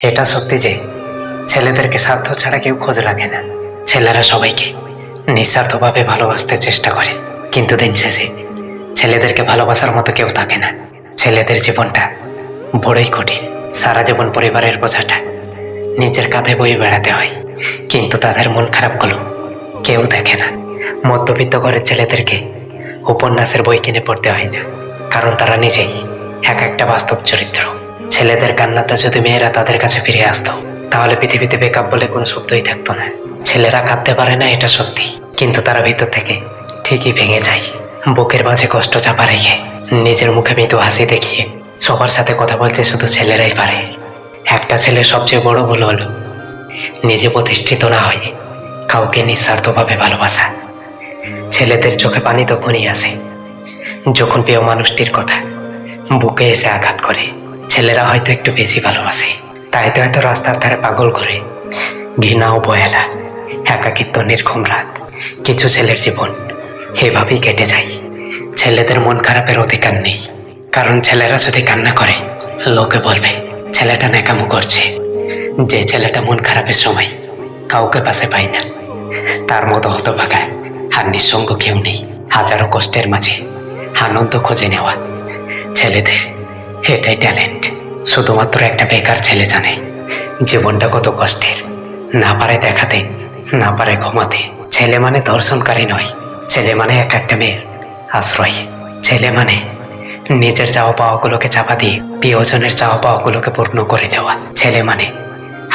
এটা সত্যি যে ছেলেদেরকে স্বার্থ ছাড়া কেউ খোঁজ রাখে না। ছেলেরা সবাইকে নিঃস্বার্থভাবে ভালোবাসতে চেষ্টা করে, কিন্তু দিন শেষে ছেলেদেরকে ভালোবাসার মতো কেউ থাকে না। ছেলেদের জীবনটা বড়ই কঠিন। সারা জীবন পরিবারের বোঝাটা নিজের কাঁধে বয়ে বেড়াতে হয়, কিন্তু তাদের মন খারাপগুলো কেউ দেখে না। মধ্যবিত্ত ঘরের ছেলেদেরকে উপন্যাসের বই কিনে পড়তে হয় না, কারণ তারা নিজেই এক একটা বাস্তব চরিত্র। ছেলেদের কান্নাতে যদি মেয়েরা তাদের কাছে ফিরে আসতো, তাহলে পৃথিবীতে বেকআপ বলে কোনো শব্দই থাকতো না। ছেলেরা কাঁদতে পারে না, এটা সত্যি, কিন্তু তারা ভিতর থেকে ঠিকই ভেঙে যায়। বুকের মাঝে কষ্ট চাপা রেখে নিজের মুখে মৃদু হাসি দেখিয়ে সবার সাথে কথা বলতে শুধু ছেলেরাই পারে। একটা ছেলের সবচেয়ে বড় ভুল হলো নিজে প্রতিষ্ঠিত না হয়ে কাউকে নিঃস্বার্থভাবে ভালোবাসা। ছেলেদের চোখে পানি তখনই আসে যখন প্রিয় মানুষটির কথা বুকে এসে আঘাত করে। ছেলেরা হয়তো একটু বেশি ভালোবাসে, তাই তো এত রাস্তার ধারে পাগল করে। ঘৃণা, অবহেলা, একাকিত্ব, নির্ঘুম রাত, কিছু ছেলের জীবন এভাবেই কেটে যায়। ছেলেদের মন খারাপের অধিকার নেই, কারণ ছেলেরা যদি কান্না করে লোকে বলবে ছেলেটা ন্যাকামো করছে। যে ছেলেটা মন খারাপের সময় কাউকে পাশে পায় না, তার মতো হতভাগা আর নিঃসঙ্গ কেউ নেই। হাজারো কষ্টের মাঝে আনন্দ খুঁজে নেওয়া ছেলেদের এটাই ট্যালেন্ট। শুধুমাত্র একটা বেকার ছেলে জানে জীবনটা কত কষ্টের। না পারে দেখাতে, না পারে ঘুমাতে। ছেলে মানে ধর্ষণকারী নয়, ছেলে মানে এক একটা মেয়ের আশ্রয়। ছেলে মানে নিজের চাওয়া পাওয়াগুলোকে চাপা দিয়ে প্রিয়জনের চাওয়া পাওয়াগুলোকে পূর্ণ করে দেওয়া। ছেলে মানে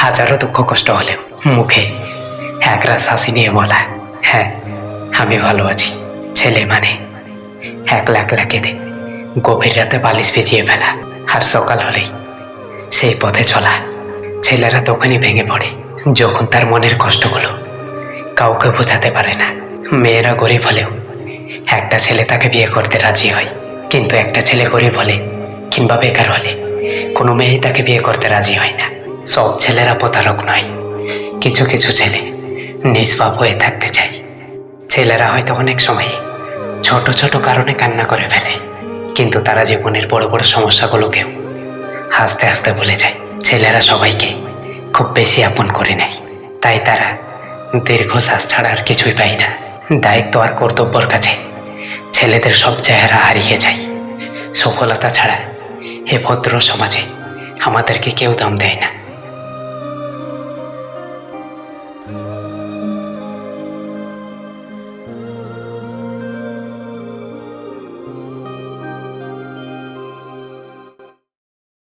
হাজারো দুঃখ কষ্ট হলেও মুখে একরাশ হাসি নিয়ে বলা, হ্যাঁ আমি ভালো আছি। ছেলে মানে একলা একলা কেঁদে গভীর রাতে বালিশ ভিজিয়ে ফেলা, আর সকাল হলেই সেই পথে চলা। ছেলেরা তখনই ভেঙে পড়ে যখন তার মনের কষ্টগুলো কাউকে বোঝাতে পারে না। মেয়েরা গরিব হলেও একটা ছেলে তাকে বিয়ে করতে রাজি হয়, কিন্তু একটা ছেলে গরিব হলে কিংবা বেকার হলে কোনো মেয়েই তাকে বিয়ে করতে রাজি হয় না। সব ছেলেরা প্রতারক নয়, কিছু কিছু ছেলে নিষ্পাপ হয়ে থাকতে চায়। ছেলেরা হয়তো অনেক সময় ছোট ছোট কারণে কান্না করে ফেলে, কিন্তু তারা জীবনের বড় বড় সমস্যাগুলোকেও হাসতে হাসতে ভুলে যায়। ছেলেরা সবাইকে খুব বেশি আপন করে নেয়, তাই তারা দীর্ঘশ্বাস ছাড়া আর কিছুই পায় না। দায়িত্ব আর কর্তব্যর কাছে ছেলেদের সব চেহারা হারিয়ে যায়। সফলতা ছাড়া এ ভদ্র সমাজে আমাদেরকে কেউ দাম দেয় না।